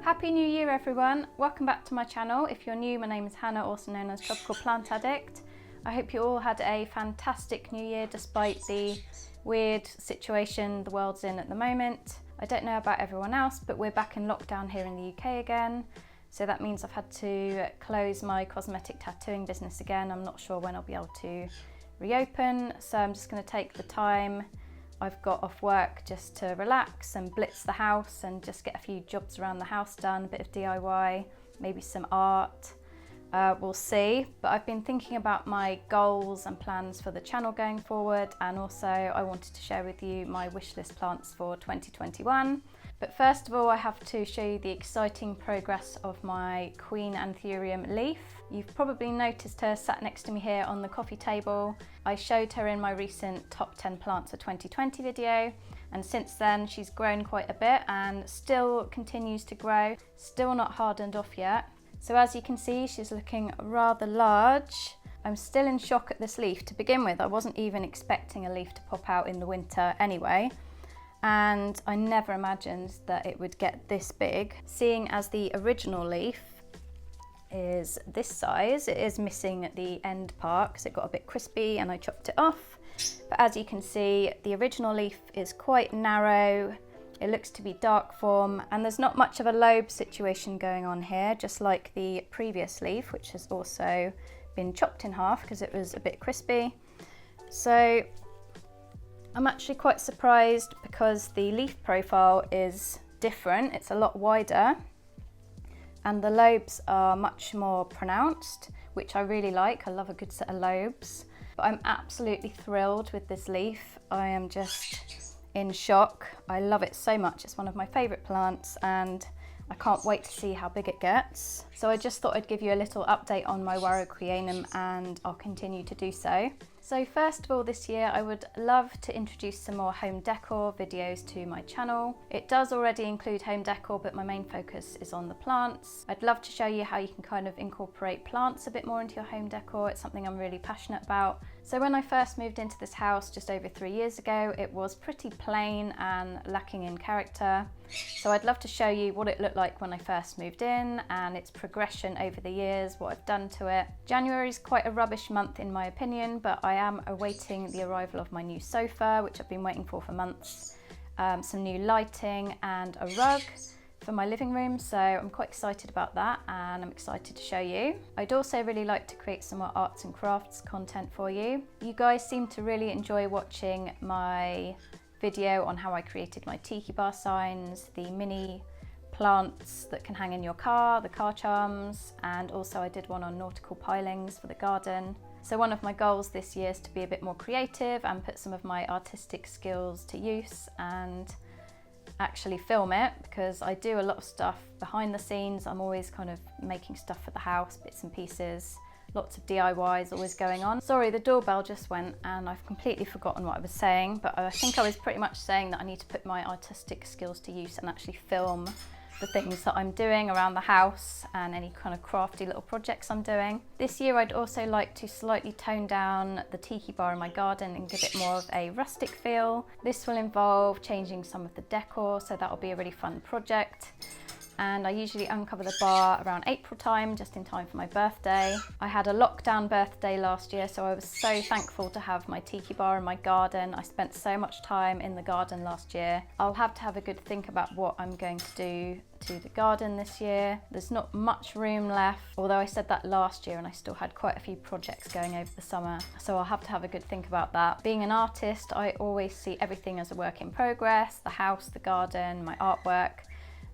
Happy New Year everyone! Welcome back to my channel. If you're new, my name is Hannah, also known as Tropical Plant Addict. I hope you all had a fantastic New Year despite the weird situation the world's in at the moment. I don't know about everyone else, but we're back in lockdown here in the UK again. So that means I've had to close my cosmetic tattooing business again. I'm not sure when I'll be able to reopen. So I'm just going to take the time I've got off work just to relax and blitz the house and just get a few jobs around the house done, a bit of DIY, maybe some art. We'll see, but I've been thinking about my goals and plans for the channel going forward, and also I wanted to share with you my wish list plants for 2021. But first of all, I have to show you the exciting progress of my Queen Anthurium leaf. You've probably noticed her sat next to me here on the coffee table. I showed her in my recent top 10 plants of 2020 video, and since then she's grown quite a bit and still continues to grow, still not hardened off yet. So as you can see, she's looking rather large. I'm still in shock at this leaf. To begin with, I wasn't even expecting a leaf to pop out in the winter anyway. And I never imagined that it would get this big. Seeing as the original leaf is this size, it is missing the end part because it got a bit crispy and I chopped it off. But as you can see, the original leaf is quite narrow. It looks to be dark form, and there's not much of a lobe situation going on here, just like the previous leaf, which has also been chopped in half because it was a bit crispy. So I'm actually quite surprised because the leaf profile is different. It's a lot wider and the lobes are much more pronounced, which I really like. I love a good set of lobes. But I'm absolutely thrilled with this leaf. I am just in shock. I love it so much. It's one of my favourite plants and I can't wait to see how big it gets. So I just thought I'd give you a little update on my Warocreanum, and I'll continue to do so. So first of all, this year I would love to introduce some more home decor videos to my channel. It does already include home decor, but my main focus is on the plants. I'd love to show you how you can kind of incorporate plants a bit more into your home decor. It's something I'm really passionate about. So when I first moved into this house just over 3 years ago, it was pretty plain and lacking in character. So I'd love to show you what it looked like when I first moved in and its progression over the years, what I've done to it. January is quite a rubbish month in my opinion, but I am awaiting the arrival of my new sofa, which I've been waiting for months, some new lighting and a rug for my living room, so I'm quite excited about that and I'm excited to show you. I'd also really like to create some more arts and crafts content for you. You guys seem to really enjoy watching my video on how I created my Tiki Bar signs, the mini plants that can hang in your car, the car charms, and also I did one on nautical pilings for the garden. So one of my goals this year is to be a bit more creative and put some of my artistic skills to use and actually film it, because I do a lot of stuff behind the scenes. I'm always kind of making stuff for the house, bits and pieces, lots of DIYs always going on. Sorry, the doorbell just went and I've completely forgotten what I was saying, but I think I was pretty much saying that I need to put my artistic skills to use and actually film the things that I'm doing around the house and any kind of crafty little projects I'm doing. This year I'd also like to slightly tone down the Tiki Bar in my garden and give it more of a rustic feel. This will involve changing some of the decor, so that'll be a really fun project. And I usually uncover the bar around April time, just in time for my birthday. I had a lockdown birthday last year, so I was so thankful to have my Tiki Bar in my garden. I spent so much time in the garden last year. I'll have to have a good think about what I'm going to do to the garden this year. There's not much room left, although I said that last year and I still had quite a few projects going over the summer, so I'll have to have a good think about that. Being an artist, I always see everything as a work in progress, the house, the garden, my artwork.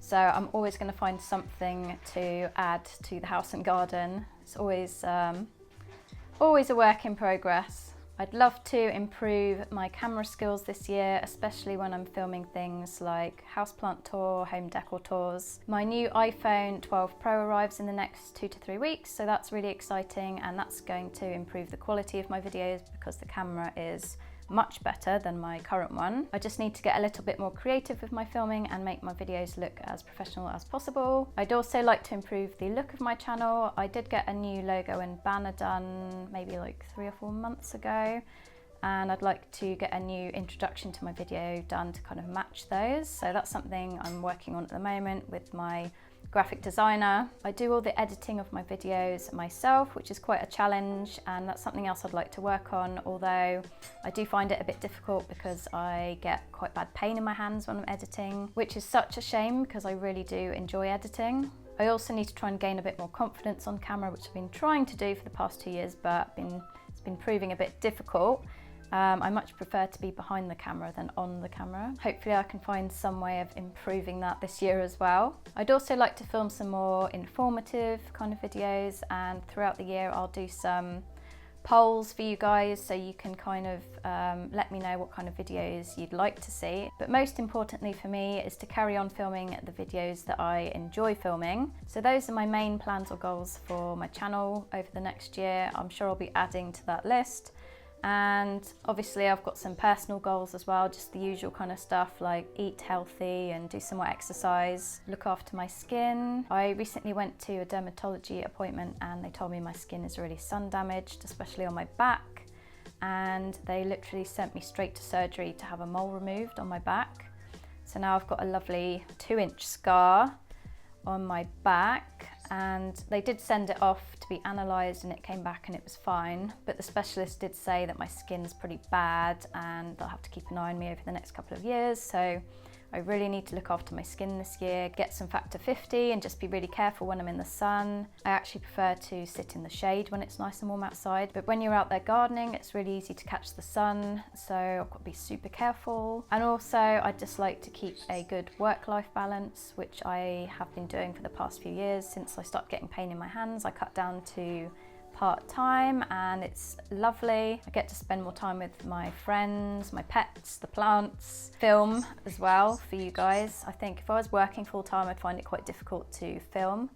So I'm always going to find something to add to the house and garden. It's always a work in progress. I'd love to improve my camera skills this year, especially when I'm filming things like houseplant tour, home decor tours. My new iPhone 12 Pro arrives in the next 2 to 3 weeks, so that's really exciting, and that's going to improve the quality of my videos because the camera is much better than my current one. I just need to get a little bit more creative with my filming and make my videos look as professional as possible. I'd also like to improve the look of my channel. I did get a new logo and banner done maybe like 3 or 4 months ago. and I'd like to get a new introduction to my video done to kind of match those. So that's something I'm working on at the moment with my graphic designer. I do all the editing of my videos myself, which is quite a challenge, and that's something else I'd like to work on, although I do find it a bit difficult because I get quite bad pain in my hands when I'm editing, which is such a shame because I really do enjoy editing. I also need to try and gain a bit more confidence on camera, which I've been trying to do for the past 2 years, but it's been proving a bit difficult. I much prefer to be behind the camera than on the camera. Hopefully I can find some way of improving that this year as well. I'd also like to film some more informative kind of videos, and throughout the year I'll do some polls for you guys so you can kind of let me know what kind of videos you'd like to see. But most importantly for me is to carry on filming the videos that I enjoy filming. So those are my main plans or goals for my channel over the next year. I'm sure I'll be adding to that list. And obviously I've got some personal goals as well, just the usual kind of stuff like eat healthy and do some more exercise, look after my skin. I recently went to a dermatology appointment and they told me my skin is really sun damaged, especially on my back, and they literally sent me straight to surgery to have a mole removed on my back. So now I've got a lovely 2-inch scar on my back, and they did send it off to be analysed and it came back and it was fine, but the specialist did say that my skin's pretty bad and they'll have to keep an eye on me over the next couple of years. So I really need to look after my skin this year, get some factor 50 and just be really careful when I'm in the sun. I actually prefer to sit in the shade when it's nice and warm outside, but when you're out there gardening it's really easy to catch the sun, so I've got to be super careful. And also I'd just like to keep a good work-life balance, which I have been doing for the past few years. Since I started getting pain in my hands, I cut down to part-time and it's lovely. I get to spend more time with my friends, my pets, the plants, film as well for you guys. I think if I was working full-time I'd find it quite difficult to film.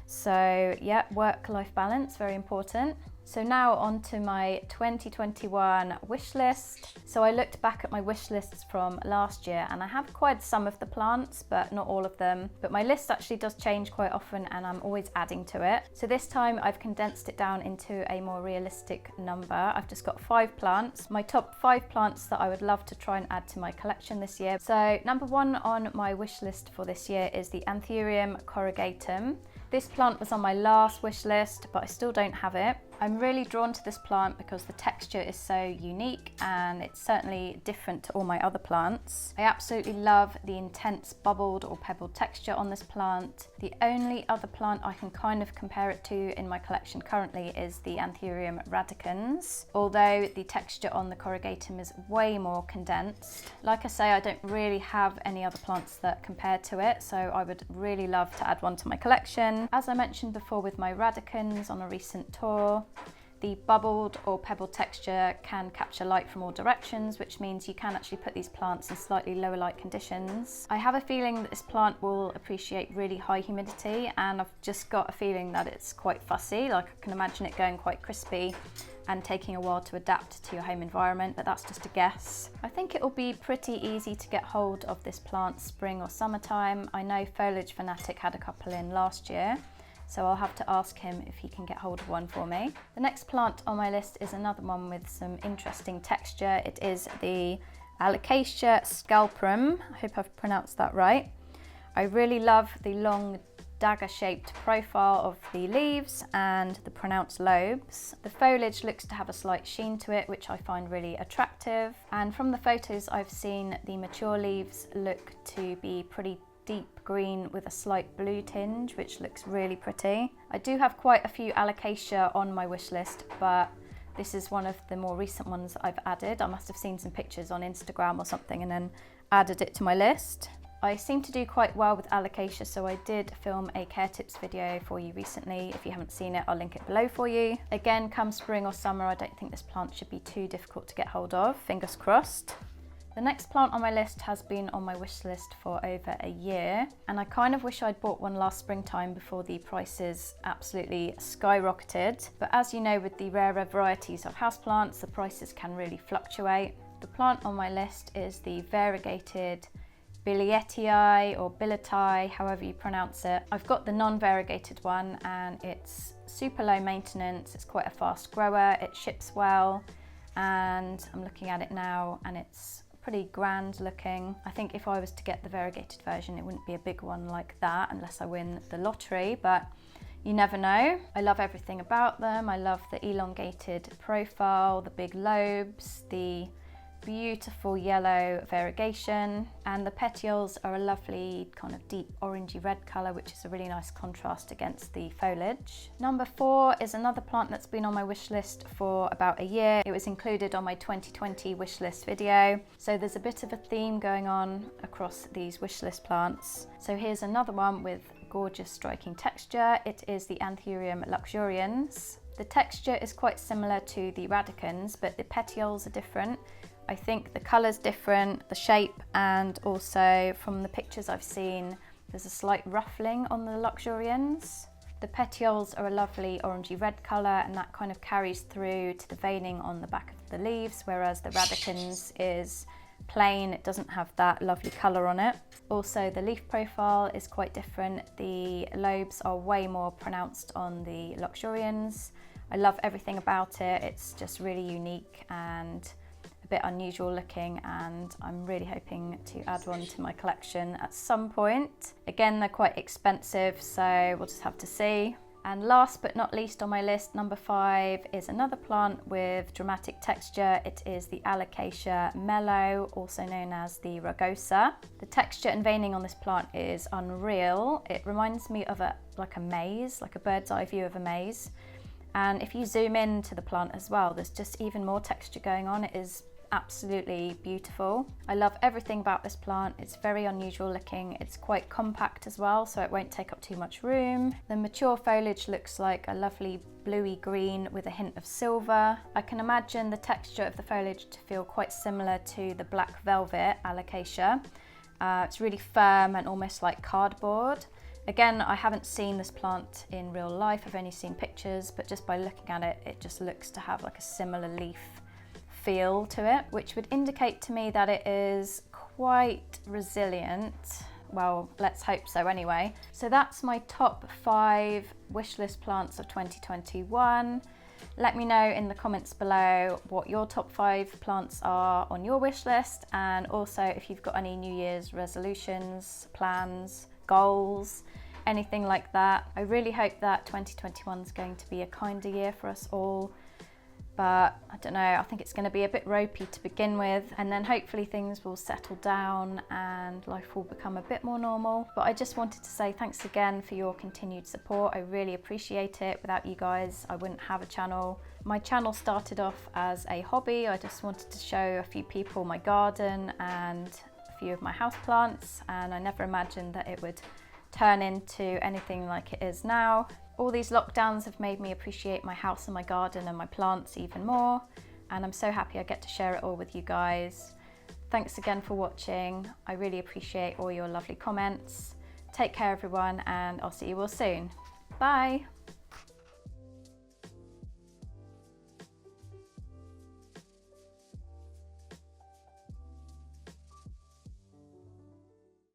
So yeah, work-life balance, very important. So now on to my 2021 wish list. So I looked back at my wish lists from last year and I have acquired some of the plants, but not all of them. But my list actually does change quite often and I'm always adding to it. So this time I've condensed it down into a more realistic number. I've just got 5 plants, my top 5 plants that I would love to try and add to my collection this year. So number 1 on my wish list for this year is the Anthurium corrugatum. This plant was on my last wish list, but I still don't have it. I'm really drawn to this plant because the texture is so unique and it's certainly different to all my other plants. I absolutely love the intense bubbled or pebbled texture on this plant. The only other plant I can kind of compare it to in my collection currently is the Anthurium radicans, although the texture on the corrugatum is way more condensed. Like I say, I don't really have any other plants that compare to it, so I would really love to add one to my collection. As I mentioned before with my radicans on a recent tour, the bubbled or pebbled texture can capture light from all directions, which means you can actually put these plants in slightly lower light conditions. I have a feeling that this plant will appreciate really high humidity, and I've just got a feeling that it's quite fussy. Like I can imagine it going quite crispy and taking a while to adapt to your home environment, but that's just a guess. I think it will be pretty easy to get hold of this plant spring or summertime. I know Foliage Fanatic had a couple in last year, so I'll have to ask him if he can get hold of one for me. The next plant on my list is another one with some interesting texture. It is the Alocasia scalprum. I hope I've pronounced that right. I really love the long dagger-shaped profile of the leaves and the pronounced lobes. The foliage looks to have a slight sheen to it, which I find really attractive. And from the photos I've seen, the mature leaves look to be pretty deep green with a slight blue tinge, which looks really pretty. I do have quite a few Alocasia on my wish list, but this is one of the more recent ones that I've added. I must have seen some pictures on Instagram or something and then added it to my list. I seem to do quite well with Alocasia, so I did film a care tips video for you recently. If you haven't seen it, I'll link it below for you. Again, come spring or summer, I don't think this plant should be too difficult to get hold of, fingers crossed. The next plant on my list has been on my wish list for over a year, and I kind of wish I'd bought one last springtime before the prices absolutely skyrocketed. But as you know, with the rarer varieties of houseplants, the prices can really fluctuate. The plant on my list is the variegated Bilietii or Bilietii, however you pronounce it. I've got the non-variegated one and it's super low maintenance, it's quite a fast grower, it ships well, and I'm looking at it now and it's pretty grand looking. I think if I was to get the variegated version, it wouldn't be a big one like that unless I win the lottery, but you never know. I love everything about them. I love the elongated profile, the big lobes, the beautiful yellow variegation, and the petioles are a lovely kind of deep orangey red colour, which is a really nice contrast against the foliage. Number 4 is another plant that's been on my wish list for about a year. It was included on my 2020 wish list video, so there's a bit of a theme going on across these wish list plants. So here's another one with gorgeous striking texture. It is the Anthurium luxurians. The texture is quite similar to the radicans, but the petioles are different. I think the colour's different, the shape, and also from the pictures I've seen, there's a slight ruffling on the luxurians. The petioles are a lovely orangey red colour, and that kind of carries through to the veining on the back of the leaves, whereas the radicans is plain, it doesn't have that lovely colour on it. Also, the leaf profile is quite different. The lobes are way more pronounced on the luxurians. I love everything about it. It's just really unique and a bit unusual looking, and I'm really hoping to add one to my collection at some point. Again, they're quite expensive, so we'll just have to see. And last but not least on my list, number 5 is another plant with dramatic texture. It is the Alocasia mellow, also known as the rugosa. The texture and veining on this plant is unreal. It reminds me of like a maze, like a bird's eye view of a maze. And if you zoom in to the plant as well, there's just even more texture going on. It is absolutely beautiful. I love everything about this plant. It's very unusual looking. It's quite compact as well, so it won't take up too much room. The mature foliage looks like a lovely bluey green with a hint of silver. I can imagine the texture of the foliage to feel quite similar to the black velvet Alocasia. It's really firm and almost like cardboard. Again, I haven't seen this plant in real life. I've only seen pictures, but just by looking at it, it just looks to have like a similar leaf feel to it, which would indicate to me that it is quite resilient. Well, let's hope so anyway. So that's my top 5 wishlist plants of 2021. Let me know in the comments below what your top 5 plants are on your wish list, and also if you've got any New Year's resolutions, plans, goals, anything like that. I really hope that 2021 is going to be a kinder year for us all. But I don't know, I think it's going to be a bit ropey to begin with, and then hopefully things will settle down and life will become a bit more normal. But I just wanted to say thanks again for your continued support. I really appreciate it. Without you guys, I wouldn't have a channel. My channel started off as a hobby. I just wanted to show a few people my garden and a few of my houseplants, and I never imagined that it would turn into anything like it is now. All these lockdowns have made me appreciate my house and my garden and my plants even more, and I'm so happy I get to share it all with you guys. Thanks again for watching. I really appreciate all your lovely comments. Take care everyone, and I'll see you all soon. Bye!